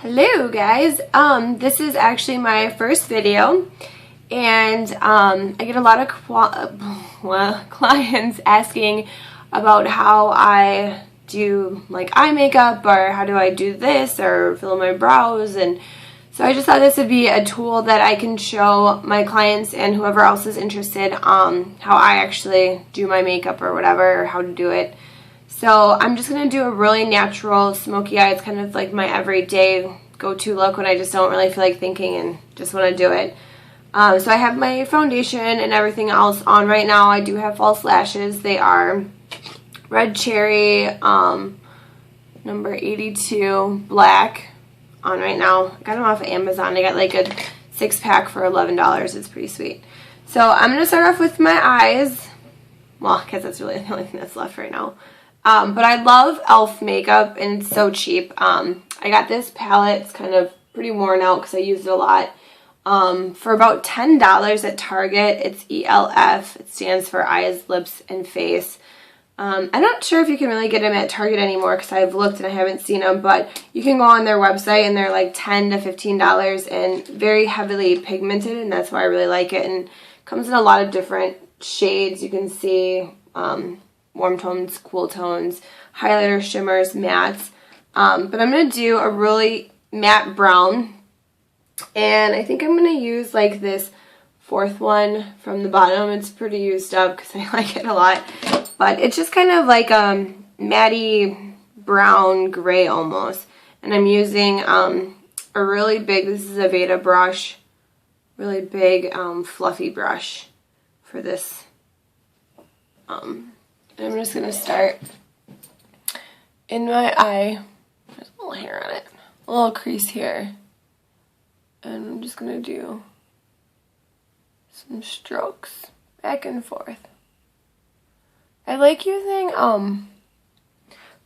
Hello guys, this is actually my first video, and I get a lot of clients asking about how I do like eye makeup, or how do I do this, or fill in my brows. And so I just thought this would be a tool that I can show my clients and whoever else is interested how I actually do my makeup or whatever, or how to do it. So I'm just going to do a really natural smoky eye. It's kind of like my everyday go-to look when I just don't really feel like thinking and just want to do it. So I have my foundation and everything else on right now. I do have false lashes. They are Red Cherry number 82 black on right now. I got them off of Amazon. I got like a 6-pack for $11. It's pretty sweet. So I'm going to start off with my eyes. Well, because that's really the only thing that's left right now. But I love E.L.F. makeup, and it's so cheap. I got this palette. It's kind of pretty worn out because I used it a lot. For about $10 at Target. It's E.L.F. It stands for eyes, lips, and face. I'm not sure if you can really get them at Target anymore because I've looked and I haven't seen them, but you can go on their website and they're like $10 to $15 and very heavily pigmented, and that's why I really like it. And it comes in a lot of different shades. You can see warm tones, cool tones, highlighter, shimmers, mattes. But I'm going to do a really matte brown, and I think I'm going to use like this fourth one from the bottom. It's pretty used up because I like it a lot, but it's just kind of like matty brown gray almost. And I'm using a really big, this is a Veda brush, really big fluffy brush for this. I'm just going to start in my eye. There's a little hair on it. A little crease here. And I'm just going to do some strokes back and forth. I like using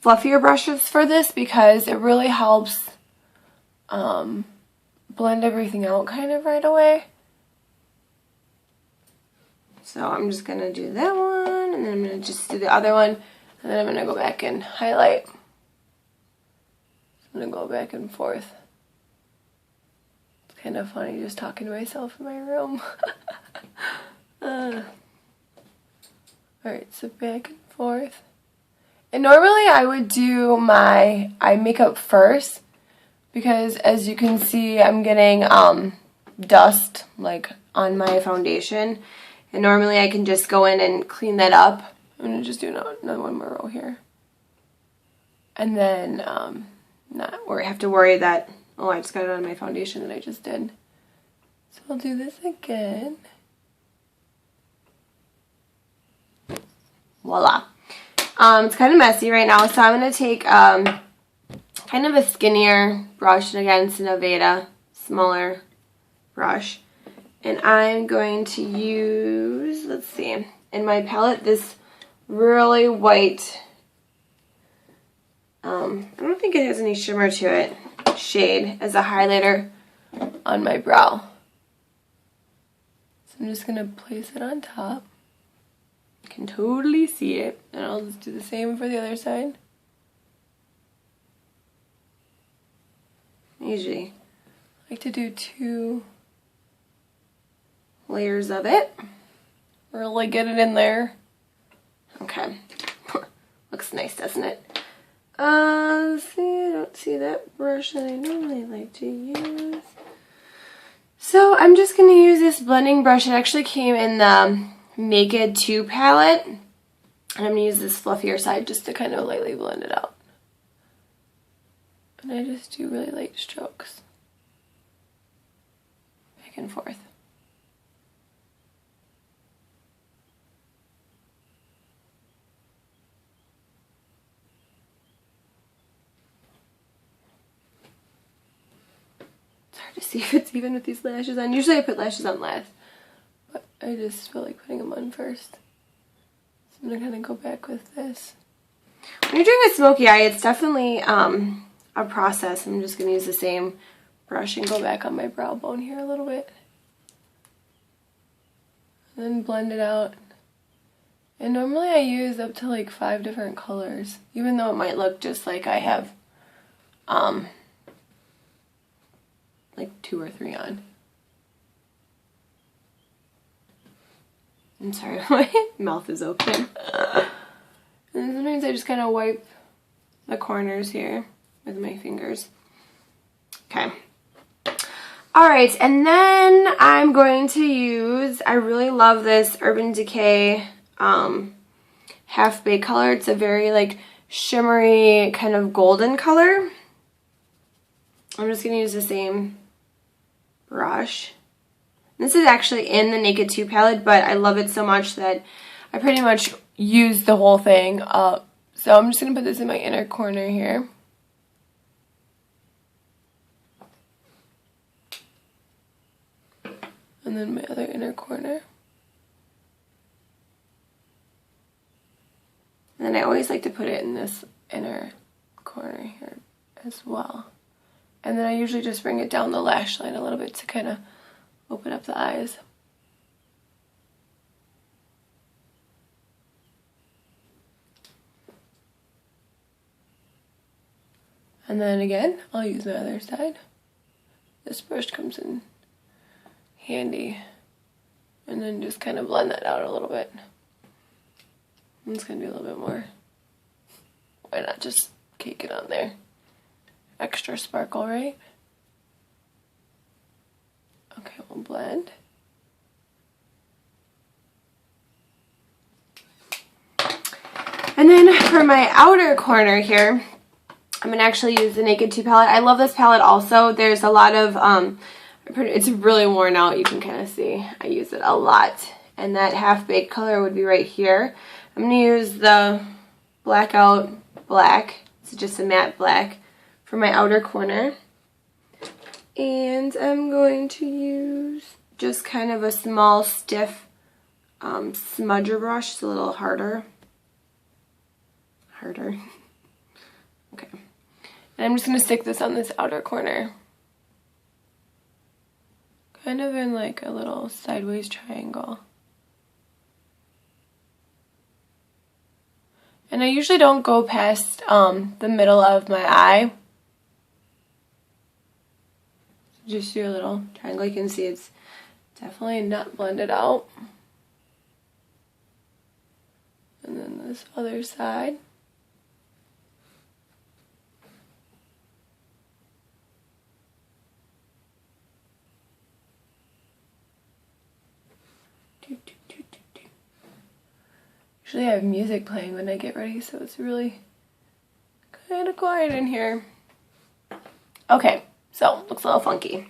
fluffier brushes for this because it really helps blend everything out kind of right away. So I'm just going to do that one, and then I'm going to just do the other one, and then I'm going to go back and highlight. I'm going to go back and forth. It's kind of funny just talking to myself in my room. Alright, so back and forth. And normally I would do my eye makeup first, because as you can see I'm getting dust like on my foundation. And normally I can just go in and clean that up. I'm going to just do another one more row here. And then not have to worry that, oh, I just got it on my foundation that I just did. So I'll do this again. Voila. It's kind of messy right now, so I'm going to take kind of a skinnier brush, and again, it's a Veda, smaller brush. And I'm going to use, let's see, in my palette, this really white, I don't think it has any shimmer to it, shade as a highlighter on my brow. So I'm just going to place it on top. You can totally see it. And I'll just do the same for the other side. Usually I like to do 2 layers of it. Really get it in there. Okay. Looks nice, doesn't it? Let's see, I don't see that brush that I normally like to use. So I'm just going to use this blending brush. It actually came in the Naked 2 palette. And I'm going to use this fluffier side just to kind of lightly blend it out. And I just do really light strokes. Back and forth. To see if it's even with these lashes on. Usually I put lashes on last, but I just feel like putting them on first. So I'm going to kind of go back with this. When you're doing a smoky eye, it's definitely a process. I'm just going to use the same brush and go back on my brow bone here a little bit. And then blend it out. And normally I use up to like 5 different colors, even though it might look just like I have like 2 or 3 on. I'm sorry, my mouth is open. And sometimes I just kind of wipe the corners here with my fingers. Okay. Alright, and then I'm going to use, I really love this Urban Decay Half Baked color. It's a very like shimmery kind of golden color. I'm just going to use the same brush. This is actually in the Naked 2 palette, but I love it so much that I pretty much used the whole thing up. So I'm just going to put this in my inner corner here. And then my other inner corner. And then I always like to put it in this inner corner here as well. And then I usually just bring it down the lash line a little bit to kind of open up the eyes. And then again, I'll use my other side. This brush comes in handy. And then just kind of blend that out a little bit. I'm just going to do a little bit more. Why not just cake it on there? Extra sparkle, right? Okay, we'll blend. And then for my outer corner here, I'm going to actually use the Naked 2 palette. I love this palette also. There's a lot of, it's really worn out. You can kind of see I use it a lot. And that Half Baked color would be right here. I'm going to use the Blackout Black. It's just a matte black for my outer corner. And I'm going to use just kind of a small, stiff smudger brush. It's a little harder. Okay. And I'm just going to stick this on this outer corner. Kind of in like a little sideways triangle. And I usually don't go past the middle of my eye. Just do a little triangle. You can see it's definitely not blended out. And then this other side. Usually I have music playing when I get ready, so it's really kind of quiet in here. Okay, so looks a little funky.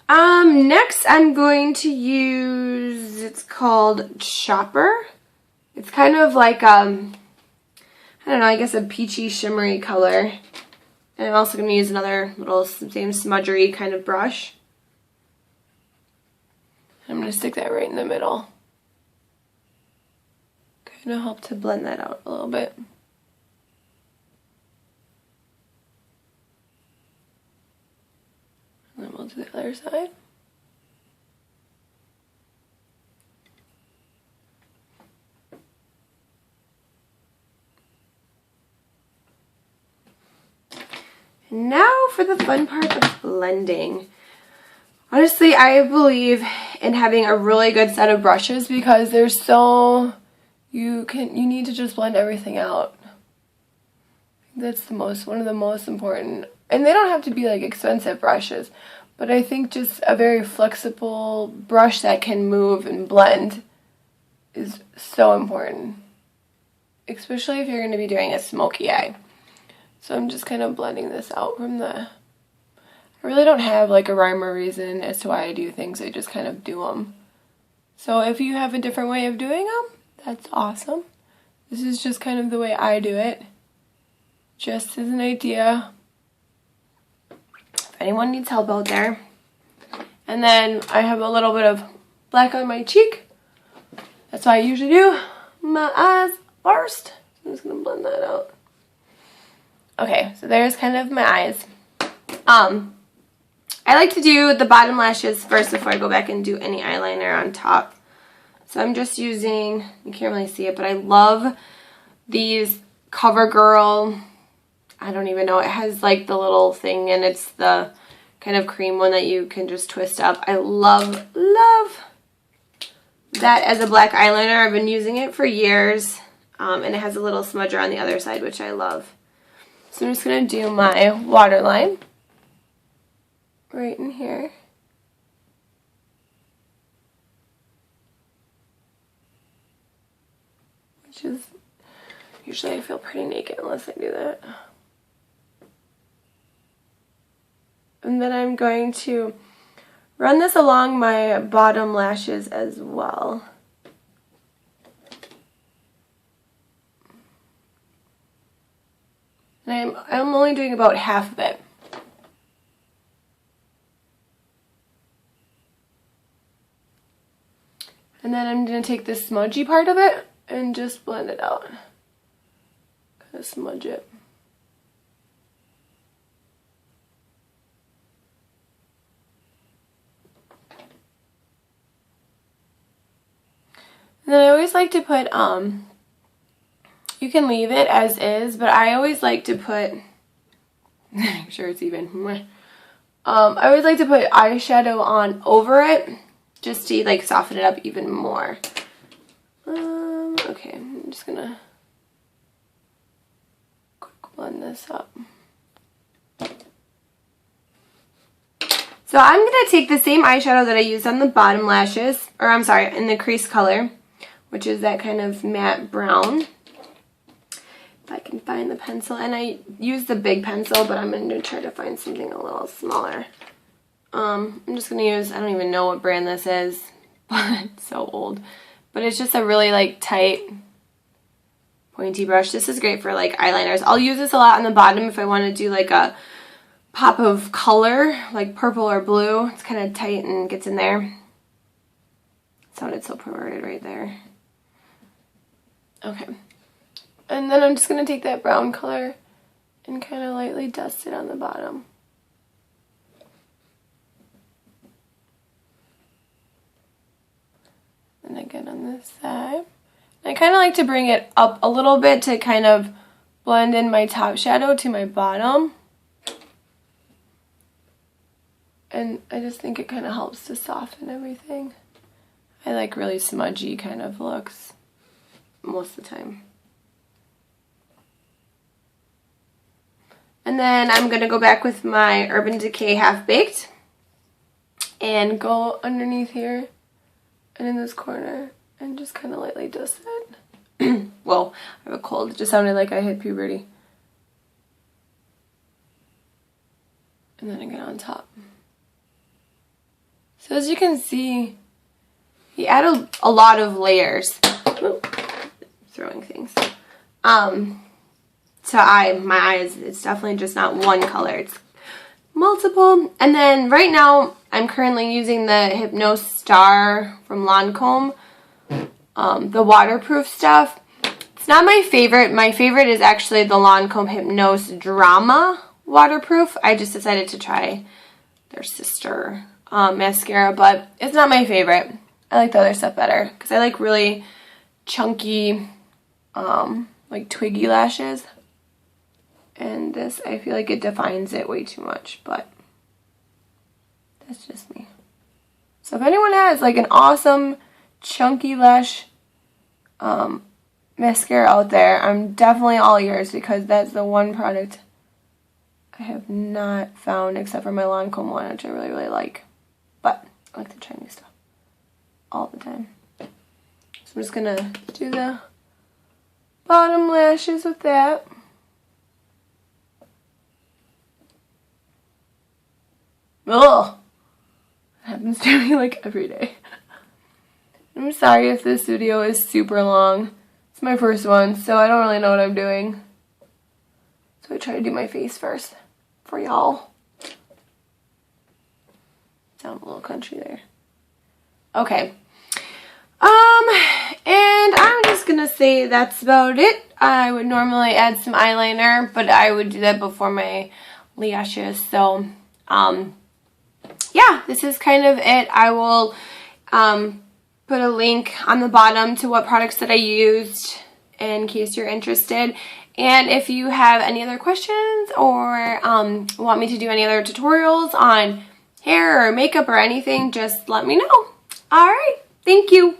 Next I'm going to use, it's called Shopper. It's kind of like, I don't know, I guess a peachy shimmery color. And I'm also going to use another little same smudgery kind of brush. I'm going to stick that right in the middle. Kind of help to blend that out a little bit. And then we'll do the other side. And now for the fun part of blending. Honestly, I believe in having a really good set of brushes because they're so, you need to just blend everything out. That's one of the most important. And they don't have to be like expensive brushes, but I think just a very flexible brush that can move and blend is so important. Especially if you're going to be doing a smoky eye. So I'm just kind of blending this out from the, I really don't have like a rhyme or reason as to why I do things, I just kind of do them. So if you have a different way of doing them, that's awesome. This is just kind of the way I do it. Just as an idea. If anyone needs help out there. And then I have a little bit of black on my cheek. That's why I usually do my eyes first. I'm just going to blend that out. Okay, so there's kind of my eyes. I like to do the bottom lashes first before I go back and do any eyeliner on top. So I'm just using, you can't really see it, but I love these Covergirl, I don't even know, it has like the little thing and it's the kind of cream one that you can just twist up. I love, love that as a black eyeliner. I've been using it for years, and it has a little smudger on the other side, which I love. So I'm just going to do my waterline right in here. Which is, usually I feel pretty naked unless I do that. And then I'm going to run this along my bottom lashes as well. And I'm only doing about half of it. And then I'm going to take this smudgy part of it and just blend it out. Kind of smudge it. And then I always like to put, you can leave it as is, but I always like to put, make sure it's even, I always like to put eyeshadow on over it, just to like soften it up even more. Okay, I'm just gonna quick blend this up. So I'm gonna take the same eyeshadow that I used on the bottom lashes, or I'm sorry, in the crease color, which is that kind of matte brown. If I can find the pencil, and I use the big pencil, but I'm going to try to find something a little smaller. I'm just going to use, I don't even know what brand this is, but it's so old. But it's just a really like tight, pointy brush. This is great for like eyeliners. I'll use this a lot on the bottom if I want to do like a pop of color, like purple or blue. It's kind of tight and gets in there. It sounded so perverted right there. Okay, and then I'm just going to take that brown color and kind of lightly dust it on the bottom. And again on this side. I kind of like to bring it up a little bit to kind of blend in my top shadow to my bottom. And I just think it kind of helps to soften everything. I like really smudgy kind of looks most of the time. And then I'm going to go back with my Urban Decay Half Baked and go underneath here and in this corner and just kind of lightly dust it. Whoa, I have a cold. It just sounded like I hit puberty. And then again on top. So as you can see, he added a lot of layers. Ooh, throwing things. So my eyes, it's definitely just not one color. It's multiple. And then right now, I'm currently using the Hypnose Star from Lancome. The waterproof stuff. It's not my favorite. My favorite is actually the Lancome Hypnose Drama waterproof. I just decided to try their sister mascara, but it's not my favorite. I like the other stuff better because I like really chunky, like twiggy lashes. And this, I feel like it defines it way too much, but that's just me. So if anyone has like an awesome chunky lash mascara out there, I'm definitely all ears because that's the one product I have not found except for my Lancome one, which I really, really like. But I like to try new stuff all the time. So I'm just going to do the bottom lashes with that. Ugh! It happens to me like every day. I'm sorry if this video is super long. It's my first one, so I don't really know what I'm doing. So I try to do my face first for y'all. Sound a little country there. Okay. And I'm just gonna say that's about it. I would normally add some eyeliner, but I would do that before my lashes. So, yeah, this is kind of it. I will put a link on the bottom to what products that I used in case you're interested. And if you have any other questions or want me to do any other tutorials on hair or makeup or anything, just let me know. Alright, thank you.